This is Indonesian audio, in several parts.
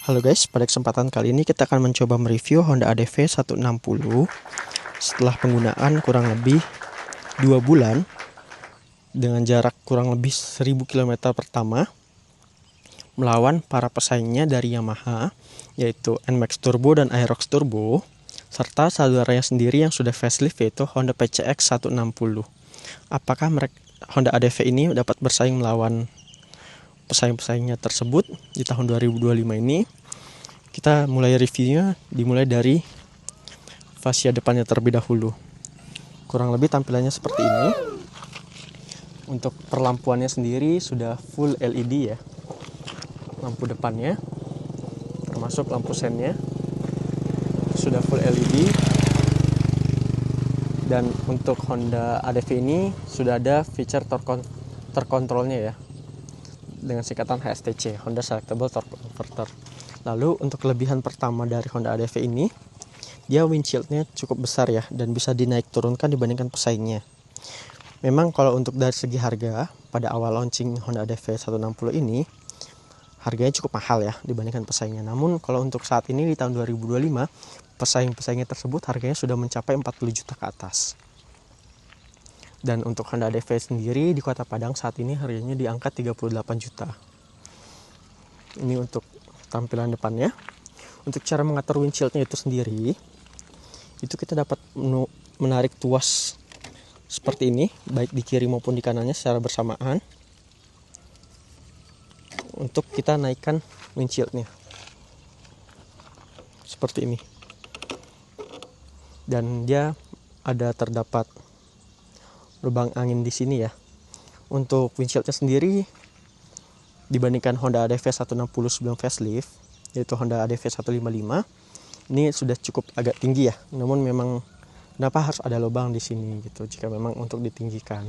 Halo guys, pada kesempatan kali ini kita akan mencoba mereview Honda ADV 160 setelah penggunaan kurang lebih 2 bulan dengan jarak kurang lebih 1000 km pertama melawan para pesaingnya dari Yamaha, yaitu NMAX Turbo dan Aerox Turbo, serta saudaranya sendiri yang sudah facelift, yaitu Honda PCX 160. Apakah Honda ADV ini dapat bersaing melawan pesaing-pesaingnya tersebut di tahun 2025 ini? Kita mulai reviewnya dimulai dari fascia depannya terlebih dahulu. Kurang lebih tampilannya seperti ini. Untuk perlampuannya sendiri sudah full LED ya. Lampu depannya termasuk lampu sennya sudah full LED. Dan untuk Honda ADV ini sudah ada feature terkontrolnya ya, dengan singkatan HSTC, Honda Selectable Torque Converter. Lalu untuk kelebihan pertama dari Honda ADV ini, dia windshieldnya cukup besar ya, dan bisa dinaik turunkan dibandingkan pesaingnya. Memang kalau untuk dari segi harga, pada awal launching Honda ADV 160 ini, harganya cukup mahal ya dibandingkan pesaingnya. Namun kalau untuk saat ini di tahun 2025, pesaing-pesaingnya tersebut harganya sudah mencapai 40 juta ke atas. Dan untuk Honda ADV sendiri di Kota Padang saat ini harganya di angka 38 juta. Ini untuk tampilan depannya. Untuk cara mengatur windshieldnya itu sendiri, itu kita dapat menarik tuas seperti ini, baik di kiri maupun di kanannya secara bersamaan, untuk kita naikkan windshieldnya seperti ini. Dan dia terdapat lubang angin di sini ya. Untuk windshieldnya sendiri dibandingkan Honda ADV 160 sebelum facelift, yaitu Honda ADV 155, ini sudah cukup agak tinggi ya. Namun memang kenapa harus ada lubang di sini gitu, jika memang untuk ditinggikan.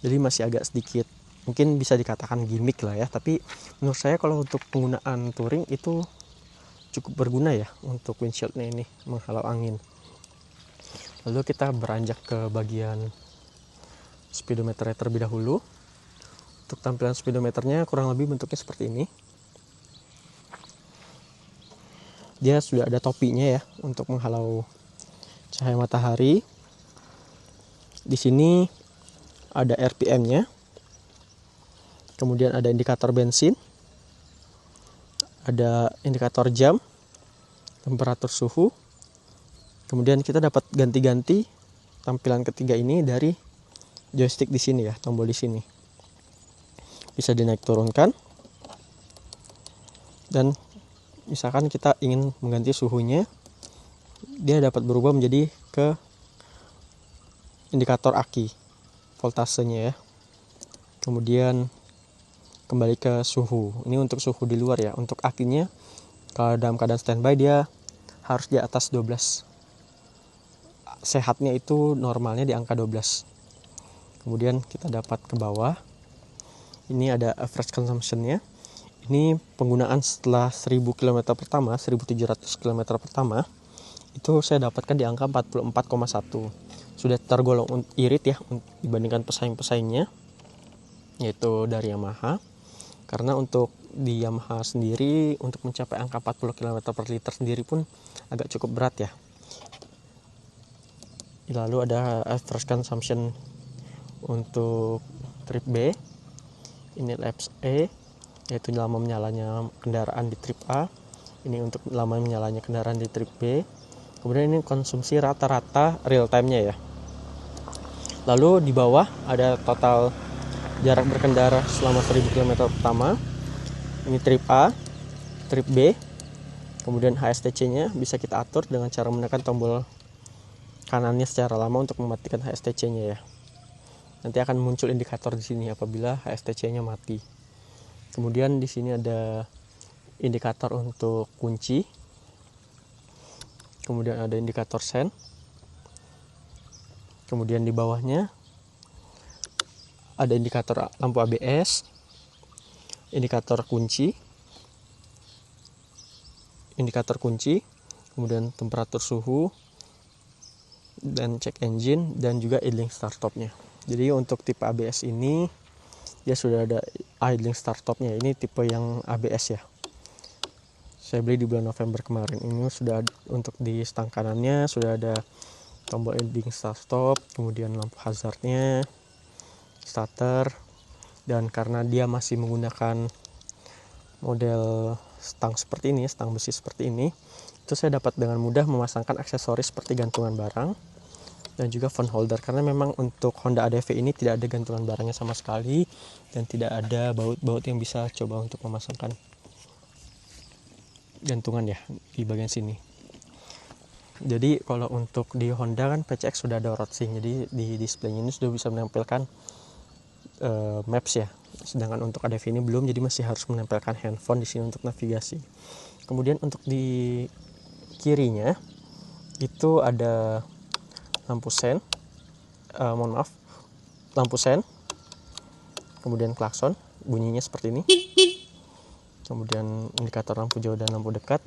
Jadi masih agak sedikit, mungkin bisa dikatakan gimmick lah ya, tapi menurut saya kalau untuk penggunaan touring itu cukup berguna ya untuk windshieldnya ini menghalau angin. Lalu kita beranjak ke bagian speedometernya terlebih dahulu. Untuk tampilan speedometernya kurang lebih bentuknya seperti ini. Dia sudah ada topinya ya untuk menghalau cahaya matahari. Di sini ada RPM-nya. Kemudian ada indikator bensin. Ada indikator jam, temperatur suhu. Kemudian kita dapat ganti-ganti tampilan ketiga ini dari joystick di sini ya, tombol di sini. Bisa dinaik turunkan. Dan misalkan kita ingin mengganti suhunya, dia dapat berubah menjadi ke indikator aki, voltasenya ya. Kemudian kembali ke suhu. Ini untuk suhu di luar ya. Untuk akinya, kalau dalam keadaan standby dia harus di atas 12. Sehatnya itu normalnya di angka 12. Kemudian kita dapat ke bawah. Ini ada average consumption-nya. Ini penggunaan setelah 1000 km pertama, 1700 km pertama, itu saya dapatkan di angka 44,1. Sudah tergolong irit ya dibandingkan pesaing-pesaingnya, yaitu dari Yamaha. Karena untuk di Yamaha sendiri, untuk mencapai angka 40 km per liter sendiri pun agak cukup berat ya. Lalu ada average consumption untuk trip B. Ini laps E, yaitu lama menyalanya kendaraan di trip A. Ini untuk lama menyalanya kendaraan di trip B. Kemudian ini konsumsi rata-rata real time-nya ya. Lalu di bawah ada total jarak berkendara selama 1000 km pertama. Ini trip A, trip B. Kemudian HSTC-nya bisa kita atur dengan cara menekan tombol kanannya secara lama untuk mematikan HSTC-nya ya. Nanti akan muncul indikator di sini apabila HSTC-nya mati. Kemudian di sini ada indikator untuk kunci. Kemudian ada indikator sen. Kemudian di bawahnya ada indikator lampu ABS, indikator kunci, kemudian temperatur suhu, dan check engine, dan juga idling start stop-nya. Jadi untuk tipe ABS ini dia sudah ada idling start stop-nya. Ini tipe yang ABS ya. Saya beli di bulan November kemarin. Ini sudah untuk di stang kanannya sudah ada tombol ending start-stop, kemudian lampu hazardnya, starter, dan karena dia masih menggunakan model stang seperti ini, stang besi seperti ini, itu saya dapat dengan mudah memasangkan aksesoris seperti gantungan barang dan juga phone holder, karena memang untuk Honda ADV ini tidak ada gantungan barangnya sama sekali dan tidak ada baut-baut yang bisa coba untuk memasangkan gantungan ya di bagian sini. Jadi kalau untuk di Honda kan PCX sudah ada roadsync, jadi di display ini sudah bisa menampilkan maps ya. Sedangkan untuk ADV ini belum, jadi masih harus menempelkan handphone di sini untuk navigasi. Kemudian untuk di kirinya itu ada lampu sen, lampu sen, kemudian klakson, bunyinya seperti ini. Kemudian indikator lampu jauh dan lampu dekat.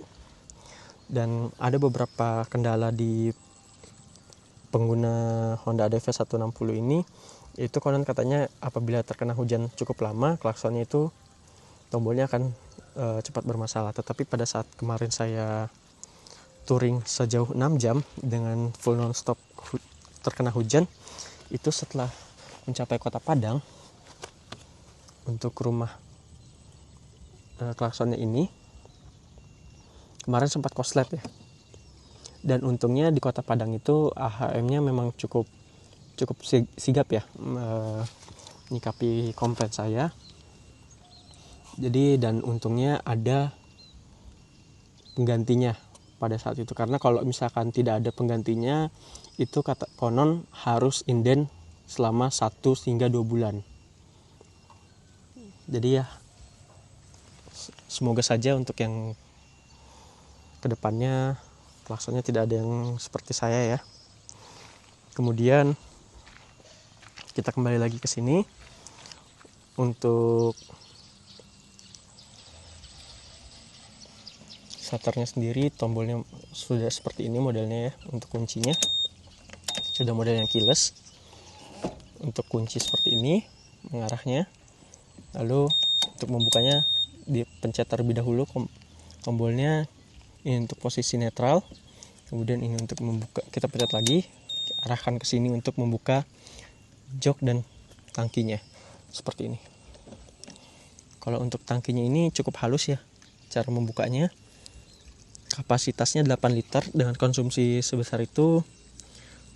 Dan ada beberapa kendala di pengguna Honda ADV 160 ini, itu konon katanya apabila terkena hujan cukup lama, klaksonnya itu tombolnya akan cepat bermasalah. Tetapi pada saat kemarin saya touring sejauh 6 jam dengan full non-stop terkena hujan, itu setelah mencapai Kota Padang, untuk rumah klaksonnya ini kemarin sempat koslet ya. Dan untungnya di Kota Padang itu AHM-nya memang cukup sigap ya, menyikapi komplain saya. Jadi dan untungnya ada penggantinya pada saat itu, karena kalau misalkan tidak ada penggantinya itu konon harus inden selama 1 hingga 2 bulan. Jadi ya semoga saja untuk yang kedepannya klaksonnya tidak ada yang seperti saya ya. Kemudian kita kembali lagi ke sini. Untuk starternya sendiri, tombolnya sudah seperti ini modelnya ya. Untuk kuncinya sudah model yang keyless. Untuk kunci seperti ini mengarahnya. Lalu untuk membukanya dipencet terlebih dahulu tombolnya, ini untuk posisi netral. Kemudian ini untuk membuka, kita pencet lagi, arahkan ke sini untuk membuka jok dan tangkinya seperti ini. Kalau untuk tangkinya ini cukup halus ya cara membukanya. Kapasitasnya 8 liter dengan konsumsi sebesar itu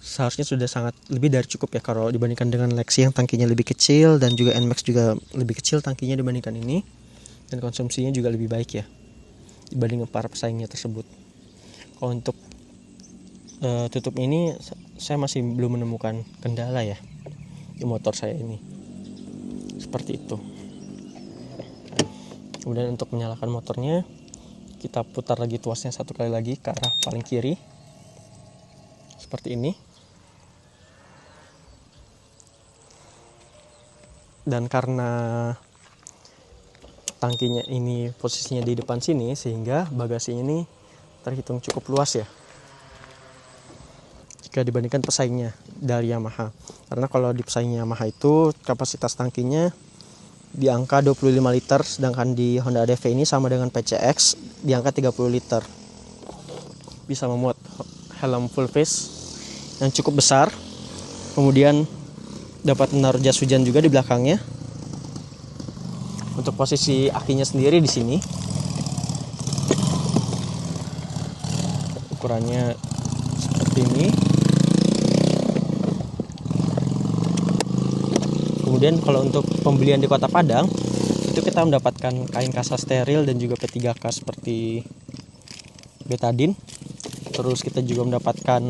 seharusnya sudah sangat lebih dari cukup ya kalau dibandingkan dengan Lexi yang tangkinya lebih kecil, dan juga NMAX juga lebih kecil tangkinya dibandingkan ini, dan konsumsinya juga lebih baik ya dibanding para pesaingnya tersebut. Kalau untuk tutup ini saya masih belum menemukan kendala ya di motor saya ini, seperti itu. Kemudian untuk menyalakan motornya, kita putar lagi tuasnya satu kali lagi ke arah paling kiri seperti ini. Dan karena tangkinya ini posisinya di depan sini, sehingga bagasinya ini terhitung cukup luas ya jika dibandingkan pesaingnya dari Yamaha. Karena kalau di pesaing Yamaha itu kapasitas tangkinya di angka 25 liter, sedangkan di Honda ADV ini sama dengan PCX di angka 30 liter. Bisa memuat helm full face yang cukup besar. Kemudian dapat menaruh jas hujan juga di belakangnya. Untuk posisi akinya sendiri di sini, ukurannya seperti ini. Kemudian kalau untuk pembelian di Kota Padang, itu kita mendapatkan kain kasa steril dan juga P3K seperti betadine. Terus kita juga mendapatkan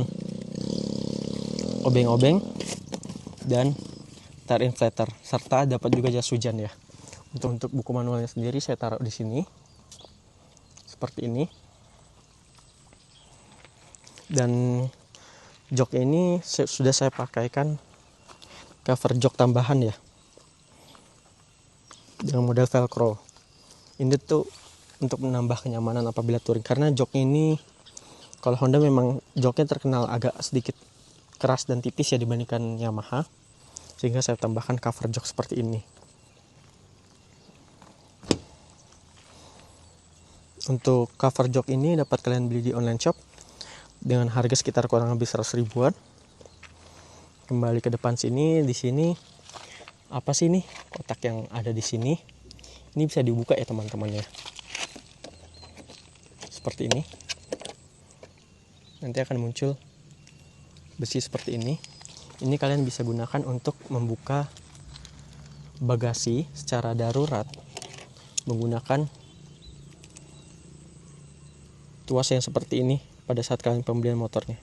obeng-obeng dan tire inflator, serta dapat juga jas hujan ya. Untuk buku manualnya sendiri saya taruh di sini seperti ini. Dan jok ini sudah saya pakaikan cover jok tambahan ya dengan model velcro. Ini tuh untuk menambah kenyamanan apabila touring, karena joknya ini kalau Honda memang joknya terkenal agak sedikit keras dan tipis ya dibandingkan Yamaha, sehingga saya tambahkan cover jok seperti ini. Untuk cover jok ini dapat kalian beli di online shop dengan harga sekitar kurang lebih 100 ribuan. Kembali ke depan sini, di sini apa sih nih kotak yang ada di sini? Ini bisa dibuka ya teman-teman ya. Seperti ini. Nanti akan muncul besi seperti ini. Ini kalian bisa gunakan untuk membuka bagasi secara darurat menggunakan tuas yang seperti ini pada saat kalian pembelian motornya.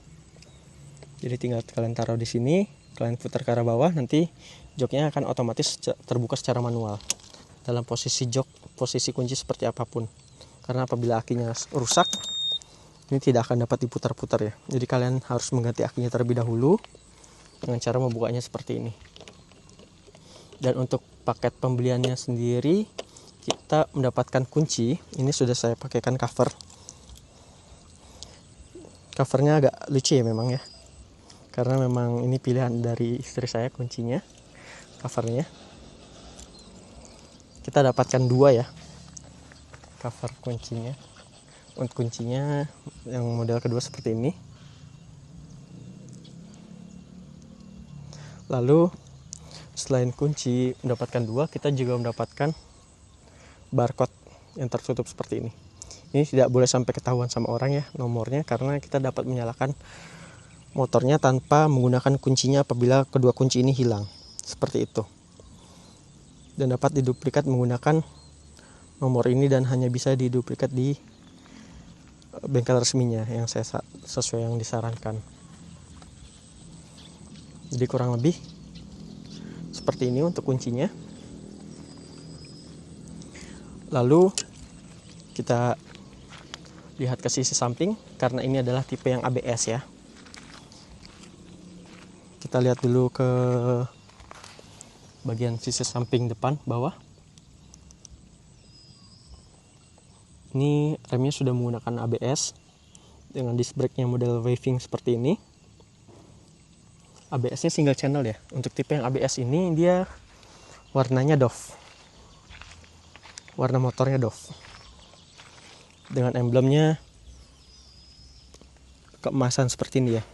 Jadi tinggal kalian taruh di sini, kalian putar ke arah bawah, nanti joknya akan otomatis terbuka secara manual dalam posisi jok, posisi kunci seperti apapun. Karena apabila akinya rusak, ini tidak akan dapat diputar-putar ya. Jadi kalian harus mengganti akinya terlebih dahulu dengan cara membukanya seperti ini. Dan untuk paket pembeliannya sendiri, kita mendapatkan kunci. Ini sudah saya pakaikan cover. Covernya agak lucu ya memang ya. Karena memang ini pilihan dari istri saya kuncinya, covernya. Kita dapatkan 2 ya, cover kuncinya. Untuk kuncinya yang model kedua seperti ini. Lalu selain kunci mendapatkan 2, kita juga mendapatkan barcode yang tertutup seperti ini. Ini tidak boleh sampai ketahuan sama orang ya nomornya, karena kita dapat menyalakan motornya tanpa menggunakan kuncinya apabila kedua kunci ini hilang. Seperti itu. Dan dapat diduplikat menggunakan nomor ini dan hanya bisa diduplikat di bengkel resminya yang sesuai yang disarankan. Jadi kurang lebih seperti ini untuk kuncinya. Lalu kita lihat ke sisi samping, karena ini adalah tipe yang ABS ya. Kita lihat dulu ke bagian sisi samping depan bawah. Ini remnya sudah menggunakan ABS dengan disc brake-nya model waving seperti ini. ABS-nya single channel ya. Untuk tipe yang ABS ini dia warnanya doff. Warna motornya doff. Dengan emblemnya keemasan seperti ini ya.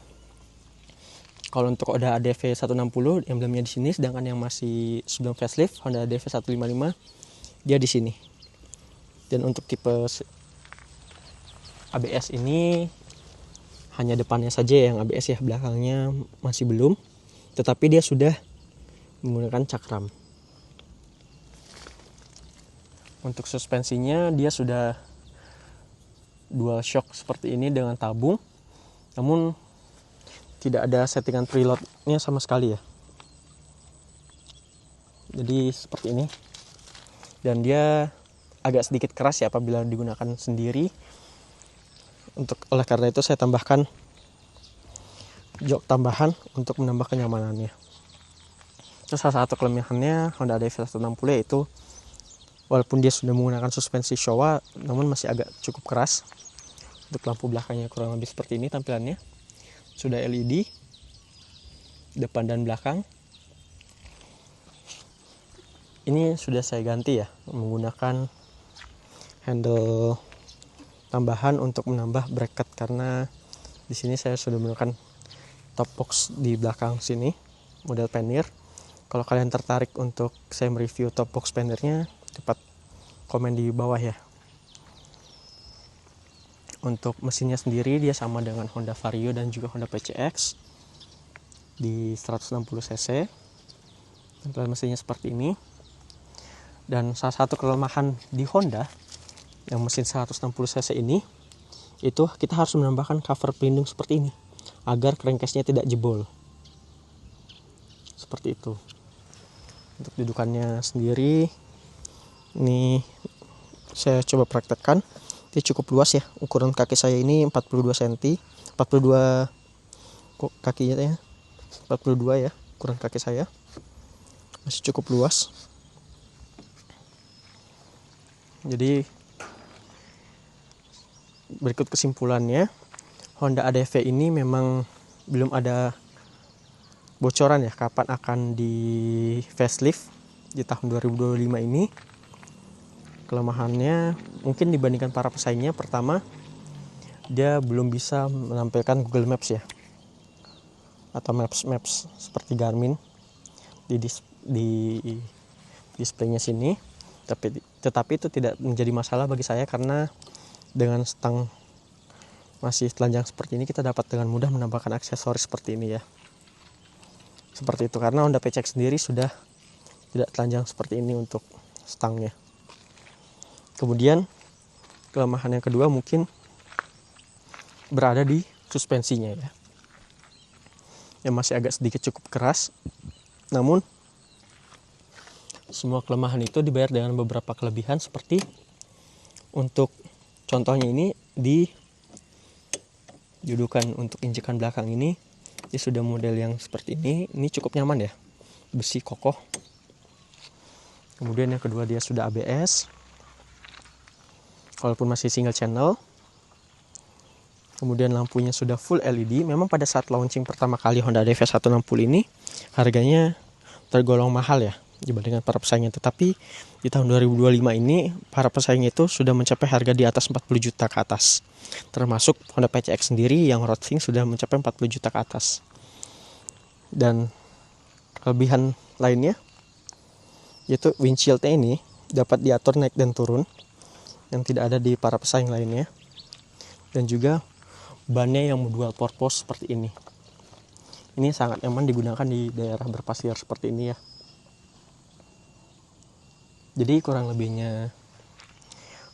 Kalau untuk Honda ADV 160 emblemnya di sini, sedangkan yang masih sebelum facelift Honda ADV 155 dia di sini. Dan untuk tipe ABS ini hanya depannya saja yang ABS ya, belakangnya masih belum. Tetapi dia sudah menggunakan cakram. Untuk suspensinya dia sudah dual shock seperti ini dengan tabung. Namun tidak ada settingan preloadnya sama sekali ya. Jadi seperti ini. Dan dia agak sedikit keras ya apabila digunakan sendiri. Oleh karena itu saya tambahkan jok tambahan untuk menambah kenyamanannya. Terus salah satu kelebihannya Honda ADV 160 yaitu walaupun dia sudah menggunakan suspensi Showa, namun masih agak cukup keras. Untuk lampu belakangnya kurang lebih seperti ini tampilannya. Sudah LED depan dan belakang. Ini sudah saya ganti ya menggunakan handle tambahan untuk menambah bracket, karena di sini saya sudah menggunakan top box di belakang sini model Pioneer. Kalau kalian tertarik untuk saya mereview top box Pioneernya, cepat komen di bawah ya. Untuk mesinnya sendiri dia sama dengan Honda Vario dan juga Honda PCX di 160 cc. Tampilan mesinnya seperti ini. Dan salah satu kelemahan di Honda yang mesin 160 cc ini, itu kita harus menambahkan cover pelindung seperti ini agar crankcase-nya tidak jebol. Seperti itu. Untuk dudukannya sendiri, ini saya coba praktekkan. Dia cukup luas ya. Ukuran kaki saya ini 42 cm, 42 kakinya ya. 42 ya ukuran kaki saya. Masih cukup luas. Jadi berikut kesimpulannya, Honda ADV ini memang belum ada bocoran ya kapan akan di facelift di tahun 2025 ini. Kelemahannya mungkin dibandingkan para pesaingnya, pertama dia belum bisa menampilkan Google Maps ya, atau Maps seperti Garmin di displaynya sini. Tetapi itu tidak menjadi masalah bagi saya, karena dengan stang masih telanjang seperti ini kita dapat dengan mudah menambahkan aksesoris seperti ini ya. Seperti itu, karena Honda PCX sendiri sudah tidak telanjang seperti ini untuk stangnya. Kemudian kelemahan yang kedua mungkin berada di suspensinya ya, yang masih agak sedikit cukup keras. Namun semua kelemahan itu dibayar dengan beberapa kelebihan, seperti untuk contohnya ini di dudukan untuk injekan belakang ini sudah model yang seperti ini cukup nyaman ya, besi kokoh. Kemudian yang kedua, dia sudah ABS walaupun masih single channel. Kemudian lampunya sudah full LED. Memang pada saat launching pertama kali Honda DV160 ini harganya tergolong mahal ya dibandingkan para pesaingnya, tetapi di tahun 2025 ini para pesaing itu sudah mencapai harga di atas 40 juta ke atas. Termasuk Honda PCX sendiri yang roadwing sudah mencapai 40 juta ke atas. Dan kelebihan lainnya yaitu windshieldnya ini dapat diatur naik dan turun, yang tidak ada di para pesaing lainnya. Dan juga bannya yang dual purpose seperti ini. Ini sangat nyaman digunakan di daerah berpasir seperti ini ya. Jadi kurang lebihnya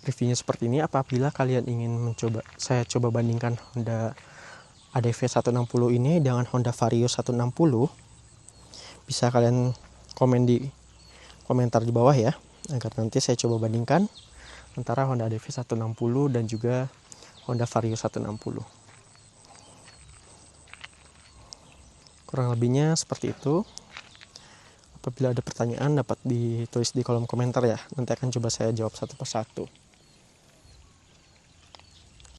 reviewnya seperti ini. Apabila kalian ingin mencoba, saya coba bandingkan Honda ADV 160 ini dengan Honda Vario 160, bisa kalian komen di komentar di bawah ya, agar nanti saya coba bandingkan antara Honda ADV 160 dan juga Honda Vario 160. Kurang lebihnya seperti itu. Apabila ada pertanyaan dapat ditulis di kolom komentar ya. Nanti akan coba saya jawab satu persatu.